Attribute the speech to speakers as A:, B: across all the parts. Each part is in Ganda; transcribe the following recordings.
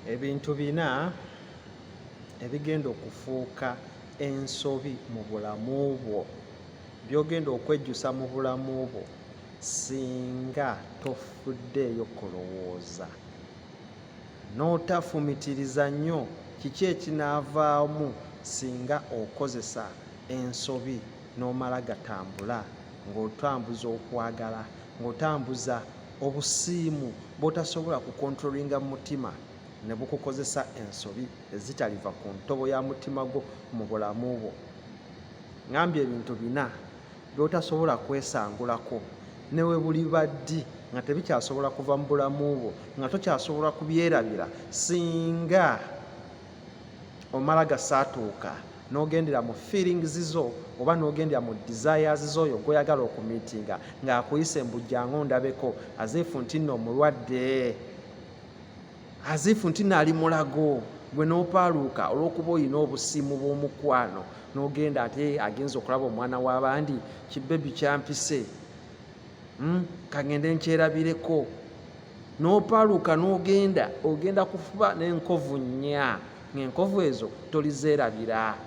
A: ebintu bina ebigenda okufuuka ensobi mu bulamu bwo byogenda okwejjusa mu bulamu bwo singa tofuddeeyo kulowooza n'otafumitiriza nnyo kiki ekinaavaamu singa okozesa ensobi n'omala gatambula ng'otambuza okwagala ng'otambuza obusiimu bw'otasobola kukontrolinga mu mutima ne bukukozesa ensobi ezitaliva ku ntobo ya mutima gwo mu bulamu bwo. Ngambye ebintu bina by'otasobola kwesangulako ne we buli baddi nga tebikyasobola kuva mu bulamu bwo nga tokyasobola kubyerabira singa omala gasaatuuka n'ogendera mu feelings zo oba n'ogendera mu desires z'oyo gw'oyagala okumiitinga ng'akuyise mbujjangu ndabeko aziifu nti nno omulwadde aziifu nti nno ali mulago gwe n'opaaluuka olw'okuba olina obusiimu bw'omukwano n'ogenda ate agenza okulaba omwana w'abandi kibebi kyampise kagende nkyerabireko n'opaaluuka n'ogenda kufuba n'enkovu nnya ng'enkovu ezo tolizeerabira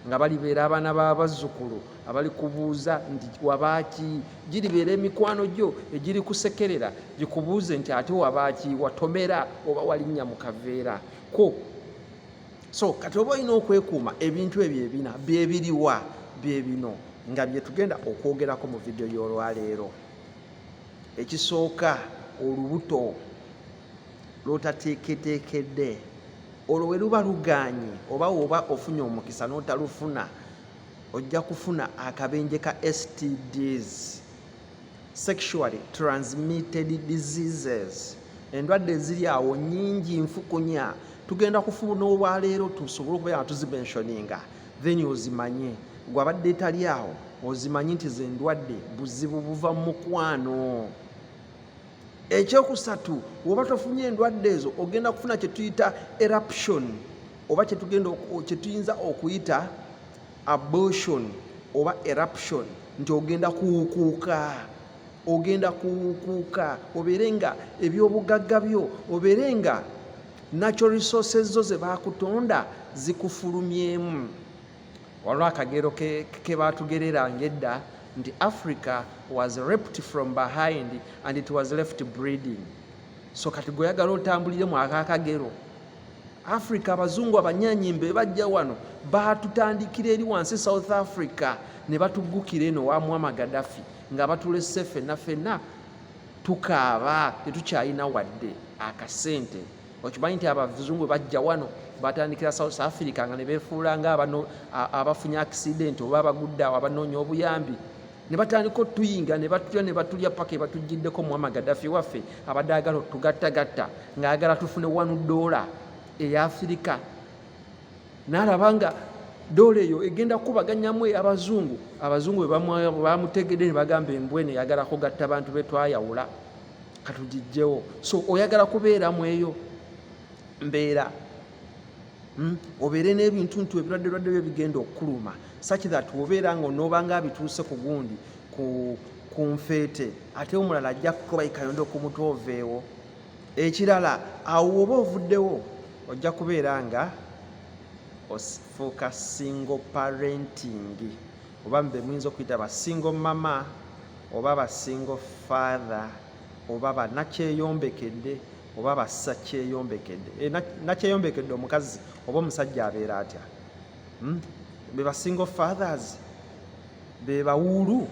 A: nga balibeera abaana b'abazzukulu abali kubuuza nti wabaaki giribeera emikwano gyo egiri kusekerera gikubuuze nti ate wabaaki watomera oba walinnya mu kaveera ko. So kati oba olina okwekuuma ebintu ebyo ebina byebiriwa byebino nga bye tugenda okwogerako mu vidiyo y'olwaleero. Ekisooka olubuto lw'otateeketeekedde olwo we luba lugaanye oba woba ofunye omukisa n'otalufuna ojja kufuna akabenje ka STDs, sexually transmitted diseases. Endwadde eziri awo nnyingi nfukunya tugenda kufuna olwaleero tusobole okubeera nga tuzimentioninga then ozimanye gwe abadde etali awo ozimanyi nti ze ndwadde buzibu buva mu mukwano. Ekyokusatu woba tofunye endwadde ezo ogenda kufuna kye tuyita eruption oba kye tuyinza okuyita abortion oba eruption nti ogenda kuwukuuka obeere nga ebyobugagga byo obeere nga natural resources zo ze baakutonda zikufulumyemu. Waliwo akagero ke baatugereranga edda nti Africa was raped from behind and it was left bleeding. So kati gweyagala otambuliremu akakagero Africa abazungu abanyanyimbe bajja wano baatutandikira eri wansi South Africa ne batuggukira eno wa Muammar Gaddafi nga batulese ffenna tukaaba tetukyalina wadde akasente. Okimanyi nti abazungu bajja wano batandikira South Africa nga ne beefuula nga abafunye accident oba abagudde awo abanoonya obuyambi ne batandika otuyinga ne batulya paka batujjiddeko Muammar Gaddafi waffe abadde agala otugattagatta ng'agala tufune $1 eya Afirika n'alaba nga dola eyo egenda kubaganyamu abazungu bwe bamutegedde ne bagamba embwene eyagala kugatta abantu be twayawula katugijjewo. So oyagala kubeeramu eyo mbeera obeere n'ebintu nti ebirwadde byo bigenda okukuluma such that obeera nga onoobanga abituuse ku gundi ku nfeete ate omulala ajja kukuba ikayondo ku mutwe oveewo. Ekirala awo oba ovuddewo ojja kubeera nga ofuuka single parenting oba mbe muyinza okuyita ba single mama oba ba single father oba bannakyeyombekedde oba bassakyeyombekedde. Nakyeyombekedde omukazi oba omusajja abeera atya? Be ba single fathers be bawuulu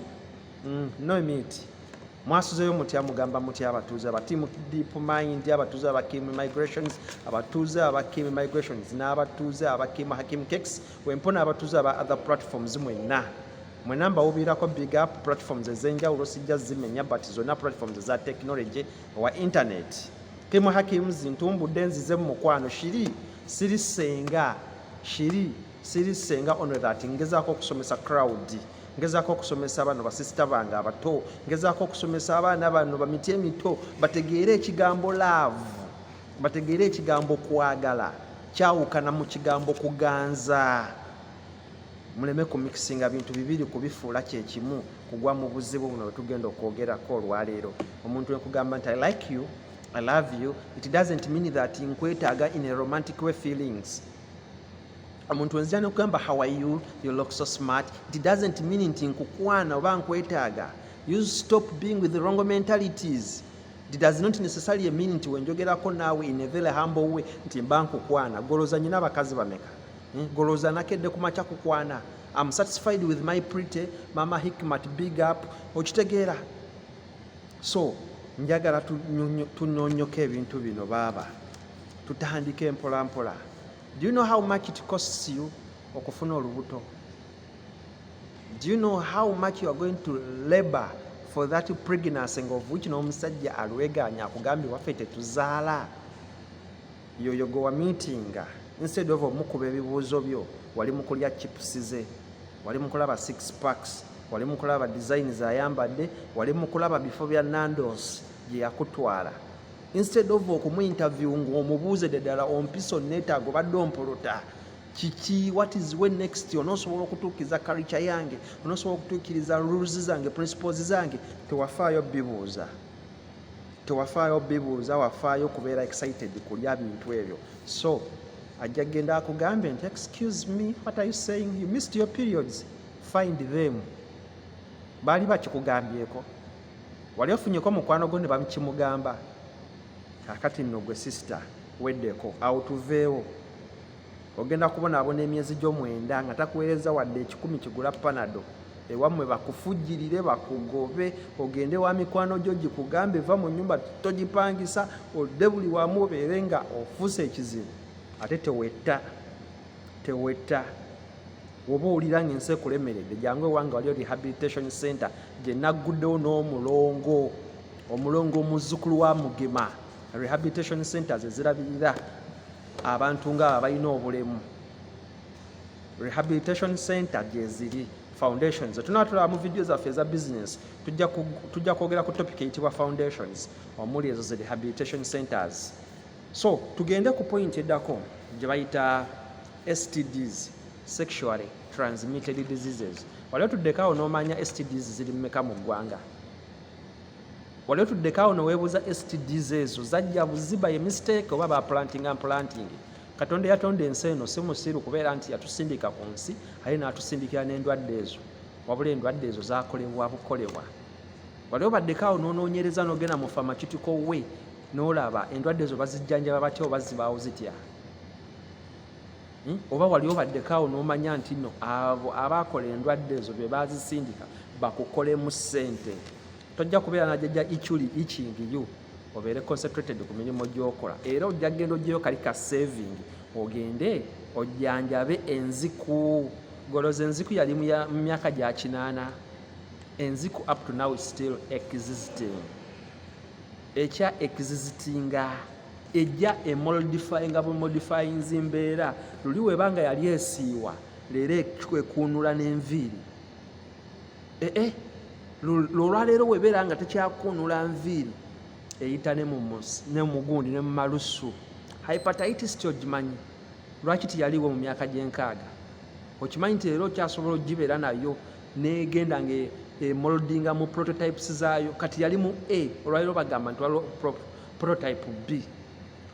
A: no meet. Mwasuzeyo mutya mugamba mutya abatuuze abatimu deep mind abatuuze abakimu migrations abatuuze abakimu migrations n'abatuuze abakimu hakim cakes wempona abatuuze aba other platforms mwenna mbawubirako big up platforms ez'enjawulo sijja zimenya but zonna platforms za technology wa internet. Kimu hakim zintumbudde nzize mu mukwano siri senga ono that ngezaako okusomesa crowd ngezaako okusomesa bano basisita bange abato ngezaako okusomesa abaana bano bamiti emito bategeere ekigambo love bategeere ekigambo kwagala kyawukana mu kigambo kuganza muleme kumikisinga bintu bibiri kubifuula kyekimu kugwa mu buzibu buno bwe tugenda okwogerako olwaleero. Omuntu ekugamba nti I like you I love you, it doesn't mean that nkwetaaga in a romantic way feelings. Omuntu wenzija n'okugamba how are you, you look so smart, it doesn't mean nti nkukwana oba nkwetaaga. You stop being with the wrong mentalities. It does not necessarily mean nti wenjogerako naawe in a very humble way nti mba nkukwana. Golooza nyina abakazi bameka? Golooza nakedde ku makya kukwana. I'm satisfied with my pretty Mama Hikmat, big up. Okitegeera? So njagala tunyonyoke ebintu bino baaba, tutandike mpola mpola. Do you know how much it costs you okufuna olubuto? Do you know how much you are going to labor for that pregnancy of which n'omusajja alweganya akugambye waffe tetuzaala? Yoyo gwe wamiitinga instead of omukuba ebibuuzo byo wali mu kulya chips ze, wali mu kulaba 6 packs, wali mu kulaba designs ayambadde, wali mu kulaba bifo bya Nando's gye yakutwala. Instead of okumuinterview ng'omubuuze ddala ompiso neetaago badde ompolota kiki, what is when next, onoosobola okutuukiza culture yange, onoosobola okutuukiriza rules zange, principles zange. Tewafaayo bibuuza, tewafaayo bibuuza, wafaayo kubeera excited kulya bintu ebyo. So ajja genda akugambe nti excuse me, what are you saying, you missed your periods, find them. Baali bakikugambyeko? Wali ofunyeko mukwano gwo ne bamukimugamba? Kakati nno gwe sister weddeko awo tuveewo. Ogenda kubonaabona emyezi gy'omwenda nga takuweereza wadde 10 kigula panado, ewammwe bakufujjirire bakugobe, ogende wa mikwano gyo gikugambe va mu nnyumba togipangisa, odde buli wamu obeere nga ofuuse ekizibu. Ate tewetta woba owulira ng'ensi ekulemeredde, jangu ewange waliyo rehabilitation center gye nagguddewo n'omulongo, omulongo omuzzukulu wa Mugema. Rehabilitation centers ezirabirira abantu nga abalina obulemu. Rehabilitation center gye ziri, foundations. Tunatulaba mu video zaffe eza business tujja kwogera ku topic eyitibwa foundations omuli ezo zi rehabilitation centers. So tugende ku point eddako gye bayita STDs, sexually transmitted diseases. Wali otuddekaawo n'omanya STDs ziri mmeka mu ggwanga? Wali otuddekaawo n'oweebuuza STDs ezo zajja buziba ye mistake oba planting? Katonda yatonda ensi eno si musiru kubeera nti yatusindika ku nsi aye n'atusindikira n'endwadde ezo, wabula endwadde ezo zaakolebwa bukolebwa. Wali obaddekaawo n'onoonyereza n'ogenda mu pharmaceutical way n'olaba endwadde ezo bazijjanjaba batya oba zibaawo zitya? Oba wali obaddekaawo n'omanya nti nno abo abaakola endwadde ezo be baazisindika bakukolemu ssente? Tojja kubeera najjajja itching you, obeere concentrated ku mirimu gy'okola, era ojja genda ojjayo kali ka saving, ogende ojjanjabe enziku. Goloza enziku yali mu myaka gya 80, enziku up to now is still existing. Ekya existinga ejja emodifyinga bumodifying mbeera. Luli webanga yali esiiwa leero ekwekuunula n'enviiri. Lwolwaleero webeera nga tekyakuunula nviiri eyita ne mu gundi ne mu malusu. Hepatitis kyogimanyi lwaki tiyaliwo mu myaka gye6? Okimanyi nti leero okyasobola ogibeera nayo negenda nga emoldinga mu prototypes zaayo. Kati yali mu A, olwaleero bagamba nti waliwo prototype B.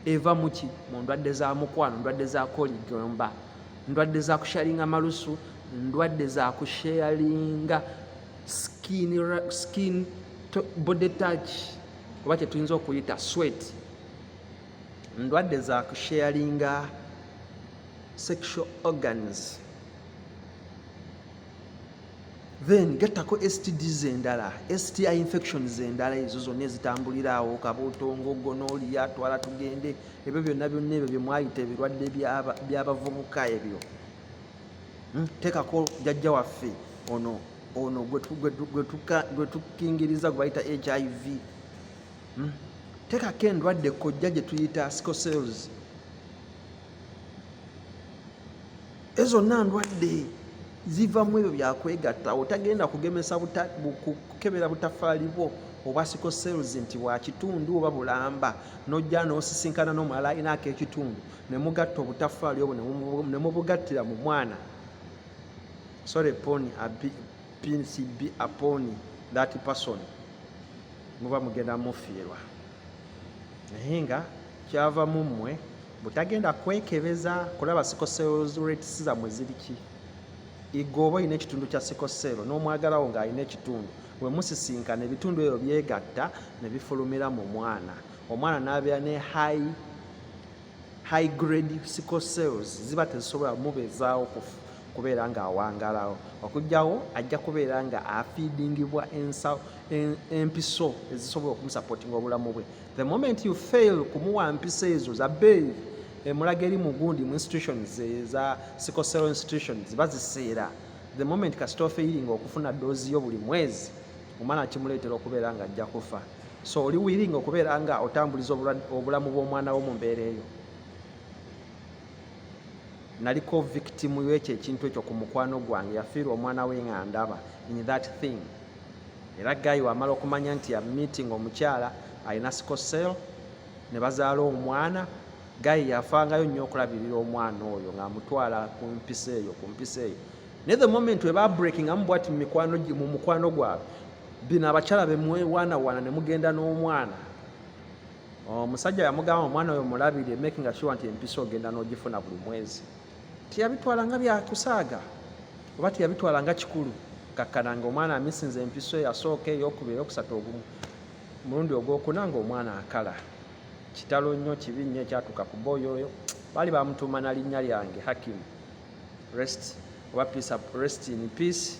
A: Eva muki? Mu ndwadde za mukwano, ndwadde za koligomba, ndwadde za kusharinga malusu, ndwadde za kusharinga skin body touch oba kye tuyinza okuyita sweat, ndwadde za kusharinga sexual organs. Then gettako STDs endala, STI infections endala, ezo zonna ezitambulira awo, kabuutongo, gonorrhea, twala tugende, ebyo byonna ebyo bye mwayita ebirwadde by'abavubuka ebyo. Teekako jjajja waffe ono gwe tukingiriza gwe bayita HIV. Teekako endwadde kojja gye tuyita sickle cells. Ezo zonna ndwadde ziva mu ebyo byakwegatta. Otagenda kugemesa kukebera butafaali bwo obwa sickle cells nti wa kitundu oba bulamba, n'ojja n'osisinkana n'omulala ayinaako ekitundu ne mugatta obutafaali obwo ne mubugattira mu mwana. Sorry upon PCB upon that person. Muba mugenda mufiirwa. naye nga kyava mu mmwe butagenda kwekebeza kulaba sickle cell rates zammwe ziri ki. Igwe oba olina ekitundu kya sickle cell n'omwagalawo ng'alina ekitundu, bwe musisinkana ebitundu ebyo byegatta ne bifulumira mu mwana. Omwana n'abeera ne high grade sickle cells ziba tezisobola mubeezaawo kubeera ng'awangalawo. Okujjawo ajja kubeera nga afiidingibwa empiso ezisobola okumusapootinga obulamu bwe. The moment you fail kumuwa mpisa ezo za bbeeyi, emulaga eri mu gundi mu institutions eza sickle cell institutions ziba ziseera. The moment kasita ofairinga okufuna doozi yo buli mwezi, omwana kimuleetera okubeera nga ajja kufa. So oli wiringa okubeera nga otambuliza obulamu bw'omwana wo mu mbeera eyo. Naliko victim y'ekyo ekintu ekyo ku mukwano gwange, yafiirwa omwana we nga ndaba in that thing. Era gayi wamala okumanya nti ya meeting omukyala alina sickle cell ne bazaala omwana, gayi yafangayo nnyo okulabirira omwana oyo ng'amutwala ku mpisa eyo. Ne the moment we ba breaking amubwati mu mukwano gwabwe, bino abakyala bemwewaanawaana ne mugenda n'omwana. Omusajja yamugamba omwana oyo mulabire, making sure nti empisa ogenda n'ogifuna buli mwezi. Tiyabitwala nga byakusaaga oba tiyabitwala nga kikulu. Kakkananga omwana amisinza empiso eyasooka, eyokubiri, eyokusatu, mulundi ogwokuna ng'omwana akala. Kitalo nnyo, kibi nnyo ekyatuuka ku boy oyo. Baali bamutuuma na linnya lyange Hakim. Rest in peace.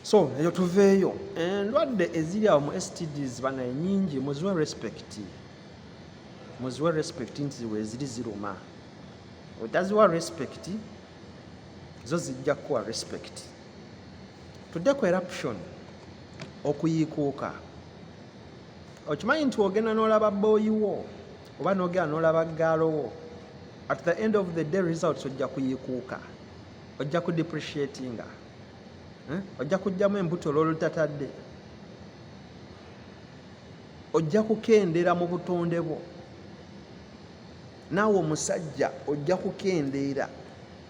A: So eyo tuveeyo. Endwadde eziri awo mu STDs bana ennyingi, muziwe respect nti weeziri ziruma. Otaziwa respect, zo zijja kuwa respect. Tudde ku eruption, okuyiikuuka. Okimanyi nti ogenda n'olaba booyi wo oba n'ogenda n'olaba gaalo wo, at the end of the day results ojja kuyiikuuka, ojja kudepreciatinga, ojja kujjamu embuto olw'olutatadde, ojja kukendera mu butonde bwo. Naawe omusajja ojja kukendeera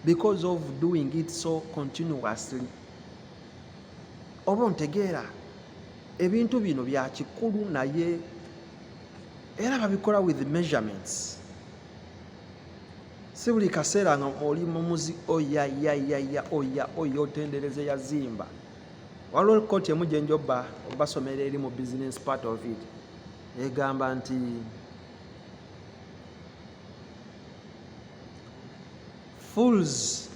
A: because of doing it so continuously. Oba ontegeera ebintu bino bya kikulu naye era babikola with measurements. Si buli kaseera nga oli mumuzi oya otendereze yazimba. Waliwo kooti emu gye njoba basomera eri mu business part of it, egamba nti fools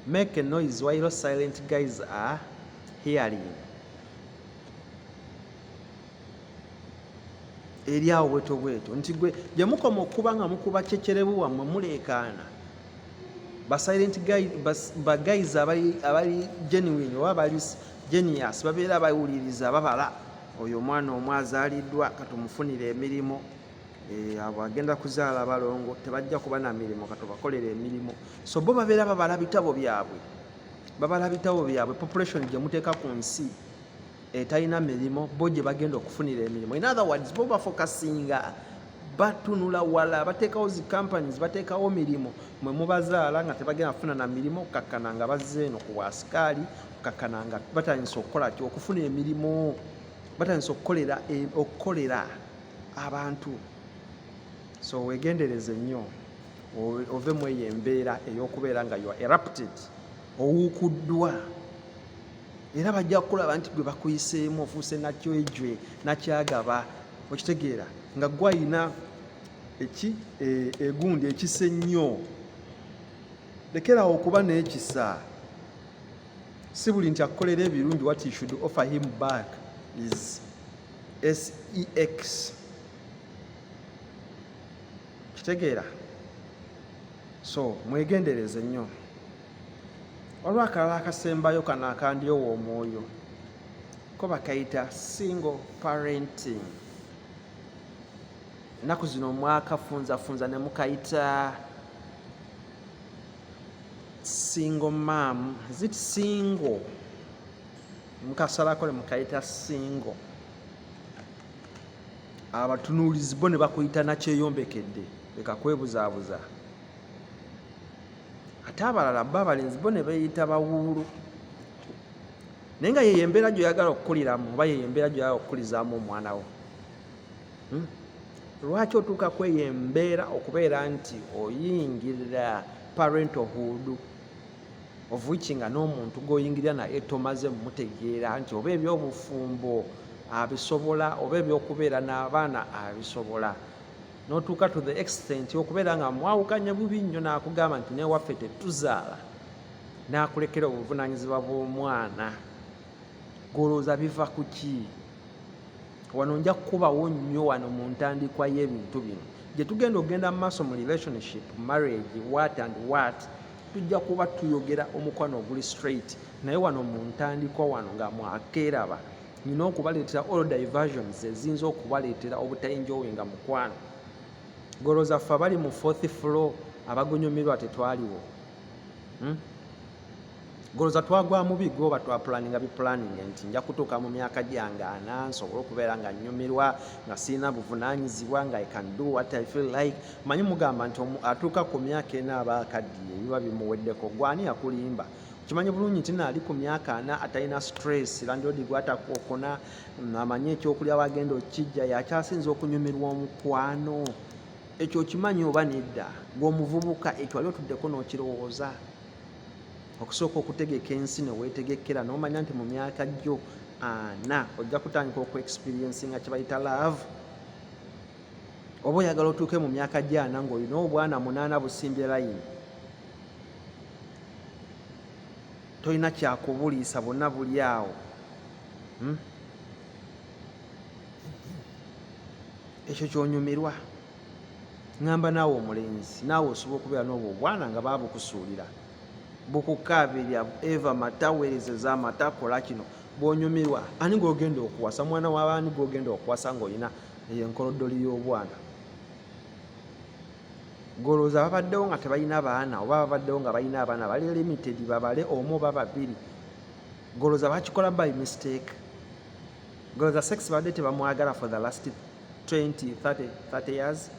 A: make a noise while silent guys are hearing. Eri awo bweto nti gwe gye mukoma okuba nga mukuba kyekyerebu wammwe muleekaana, ba silent guys, ba guys abali genuine oba abali genius babeera bawuliriza, babala oyo omwana omwazaaliddwa katumufunire emirimu. Abo agenda kuzaala balongo tebajja kuba na mirimu, katubakolera emirimu. So bo babeera babala bitabo byabwe, population gye muteeka ku nsi etalina mirimu, bo gye bagenda okufunira emirimu. In other words, bo bafokasinga, batunula wala, bateekawo zi companies, bateekawo mirimu, mwe mubazaala nga tebagenda kufuna na mirimu. Kakkana nga bazze eno ku bwasikaali, kakkana nga batandise okukola ki, okufuna emirimu, batandise okukolera abantu. So wegendereze nnyo ove mu eyo embeera ey'okubeera nga you are erupted, owuukuddwa. Era bajja kulaba nti gwe bakuyiseemu ofuuse nakyejwe nakyagaba, okitegeera nga gwalina egundi ekisa ennyo. Lekerawo okuba n'ekisa, si buli nti akukolera ebirungi. What you should offer him back is sex. Kitegeera? So mwegendereze nnyo. Olwakalala akasembayo kano akandyowa omwoyo ko bakayita single parenting. Ennaku zino mwakafunzafunza ne mukayita single mom. Is it single? Mukasalako ne mukayita single. Abatunuulizi bo ne bakuyita nakyeyombekedde, leka kwebuzaabuza. Ate abalala babalenzi bo ne beeyita bawuulu. Naye nga yeyo embeera gy'oyagala okukuliramu oba yeyo embeera gy'oyagala okukulizaamu omwana wo. Lwaki otuuka kweyo embeera okubeera nti oyingirira parenthood of which nga n'omuntu gw'oyingirira naye tomaze mumutegeera nti oba ebyobufumbo abisobola oba ebyokubeera n'abaana abisobola, n'otuuka to the extent okubeera nga mwawukanye bubi nnyo n'akugamba nti newaffe tetuzaala, n'akulekera obuvunaanyizibwa bw'omwana. Golooza biva ku ki? Wano nja kukubawo nnyo wano mu ntandikwa y'ebintu bino gye tugenda okugenda mu maaso mu relationship, marriage, what and what, tujja kuba tuyogera omukwano oguli straight, naye wano mu ntandikwa wano nga mwakeeraba nina okubaleetera all diversions eziyinza okubaleetera obutayinjowenga mukwano. Golooza ffe abali mu 4th floor abagonyumirwa tetwaliwo. Golooza twagwa mu bigo oba twapulaninga bipulaninga nti nja kutuuka mu myaka gyange 40 nsobole okubeera nga nnyumirwa nga sirina buvunaanyizibwa nga I can do what I feel like. Manyi mugamba nti atuuka ku myaka 4 aba akaddiye biba bimuweddeko, gwani yakulimba? Kimanyi bulungi nti naali ku myaka 4 atalina stress, landlord gwatakookona, amanyi ekyokulya wagenda okijja, yakyasinza okunyumirwa omukwano. Ekyo kimanyi oba nedda? Gw'omuvubuka ekyo wali otuddeko n'okirowooza? Okusooka okutegeka ensi ne weetegekera n'omanya nti mu myaka gyo 40 ojja kutandika okuexperiencing kye bayita love. Oba oyagala otuuke mu myaka gyo 40 ng'olina obwana 8 busimbye layini, tolina kyakubuliisa, bonna buli awo. Ekyo kyonyumirwa. Ngamba naawe omulenzi, naawe osobola okubeera n'obwo obwana nga baabukusuulira, bukukaabirya eva mataweereze z'amatakola kino, bw'onyumirwa. Ani gw'ogenda okuwasa? Mwana w'abaani gw'ogenda okuwasa ng'olina enkoloddoli y'obwana? Golooza babaddewo nga tebalina baana, oba babaddewo nga balina abaana bali limited, babale omu oba babiri. Golooza bakikola by mistake. Golooza sex badde tebamwagala for the last 20-30 years.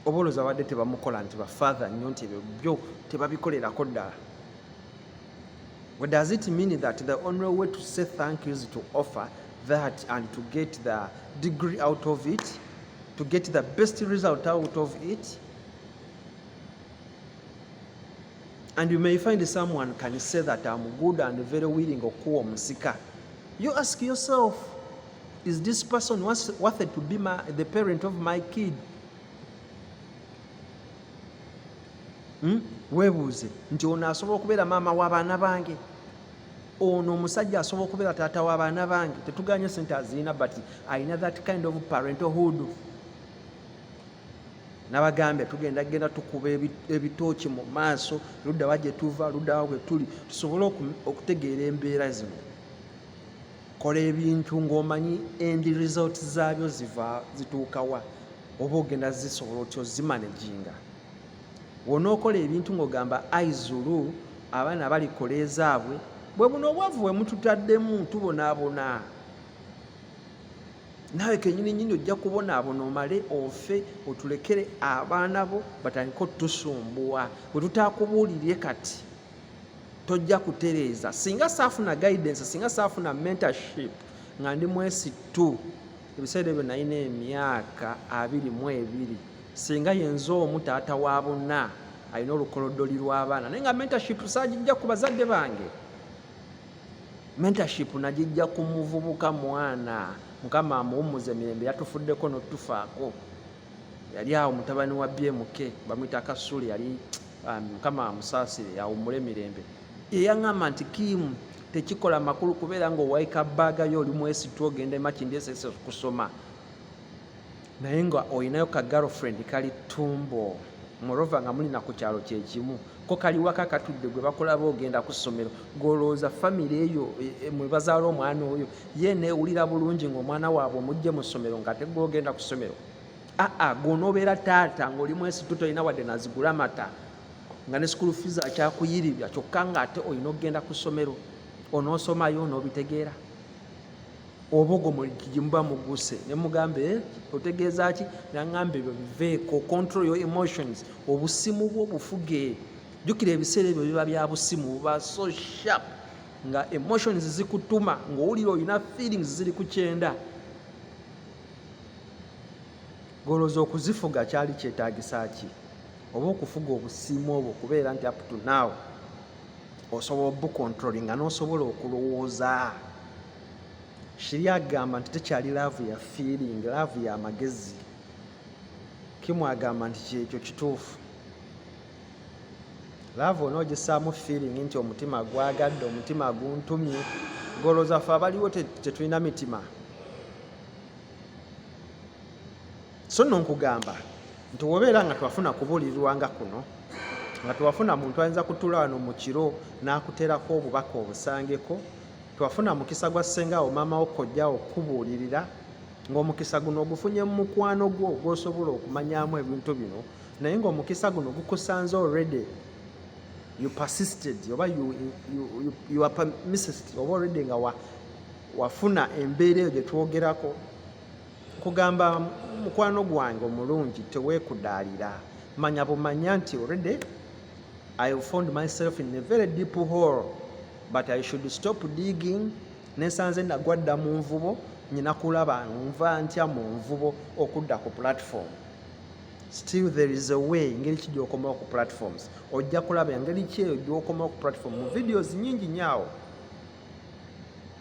A: Oba olowooza badde tebamukola nti bafather nnyo nti ebyo byo tebabikolerako ddala. Well, does it mean that the only way to say thank you is to offer that and to get the degree out of it, to get the best result out of it? And you may find someone can say that I'm good and very willing okuwa omusika. You ask yourself, is this person worth to be the parent of my kid? Weebuuze nti ono asobola okubeera maama w'abaana bange, ono omusajja asobola okubeera taata w'abaana bange. Tetuganye sente azirina, but alina that kind of parenthood. Nabagambye tugenda tukuba ebitooki mu maaso, ludda wa gye tuva, ludda wa bwe tuli, tusobole okutegeera embeera zino. Kola ebintu ng'omanyi end result zaabyo zituukawa, oba ogenda zisobola otyo zimanaginga. Wonookola ebintu ng'ogamba aizulu abaana balikola ezaabwe, bwe buno obwavu bwe mututaddemu tubonaabona. Naawe kennyini ojja kubonaabona omale ofe, otulekere abaana bo batandike otusumbuwa. Bwe tutaakubuulirye kati tojja kutereeza. Singa saafuna guidance, singa saafuna mentorship nga ndi mwesittu, ebiseera ebyo nalina emyaka 22, singa yenza omu taata wa bonna alina olukoloddoli lw'abaana, naye nga mentorship saagijja ku bazadde bange. Mentorship nagijja ku muvubuka mwana, Mukama amuwummuze emirembe, yatufuddeko n'otufaako. Yali awo mutabani wa BMK, bamuyita Kasule, yali Mukama amusaasire, awummule emirembe. Yaŋŋamba nti Kim, tekikola makulu kubeera ng'owayika bbaaga yo oli mwesittu ogenda Makindye SSS kusoma, naye nga olinayo ka girlfriend kali Tumbo, Morova nga mulina ku kyalo kyekimu, ko kali waka katudde gwe bakulaba ogenda ku ssomero. Golooza famire eyo mwe bazaala omwana oyo ye neewulira bulungi ng'omwana waabwe omugye mu ssomero nga tegwogenda ku ssomero. Gw'onoobeera taata ng'oli mwesittu tolina wadde nazigula mata, nga ne school fees akyakuyiribya, kyokka ng'ate olina okugenda ku ssomero, onoosomayo n'obitegeera. Oba ogwo muba muguse ne mugambe otegeeza ki? Naŋŋambe ebyo biveeko, control your emotions, obusimu bwo bufuge. Jjukira ebiseera ebyo biba bya busimu, buba so sharp nga emotions zikutuma ng'owulira olina feelings ziri ku kyenda. golooza okuzifuga kyali kyetaagisa ki oba okufuga obusiimu obwo okubeera nti up to now osobola obucontrollinga n'osobola okulowooza. Shiri agamba nti tekyali laavu ya feeling, laavu ya magezi. Kimu agamba nti kyekyo kituufu. Laavu onoogisaamu feeling nti omutima gwagadde, omutima guntumye. Golooza ffe abaliwo tetulina mitima. So nno nkugamba nti wobeera nga twafuna kubuulirirwa nga kuno, nga twafuna muntu ayinza kutuula wano mu kiro n'akuteerako obubaka obusangeko, twafuna mukisa gwa ssengaawo maama wo kojjawo okukubuulirira, ng'omukisa guno ogufunye mu mukwano gwo gw'osobola okumanyaamu ebintu bino, naye ng'omukisa guno gukusanze already you persisted oba you are permissive oba already nga wafuna embeera eyo gye twogerako. Kugamba mukwano gwange omulungi teweekudaalira, manya bumanya nti already I have found myself in a very deep hole, but I should stop digging. Nesanze nagwadda mu nvubo, nyina kulaba nva ntya mu nvubo okudda ku platform. Still there is a way, engeri ki gy'okomawo ku platforms. Ojja kulaba engeri ki eyo gy'okomawo ku platform mu videos nyingi nyaawo.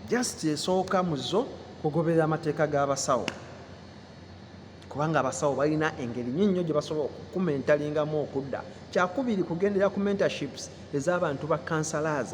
A: Just esooka mu zo kugoberera amateeka g'abasawo. Kubanga abasawo balina engeri nnyingi nnyo gye basobola okukumentalingamu okudda. Kyakubiri kugendera ku mentorships ez'abantu ba counselors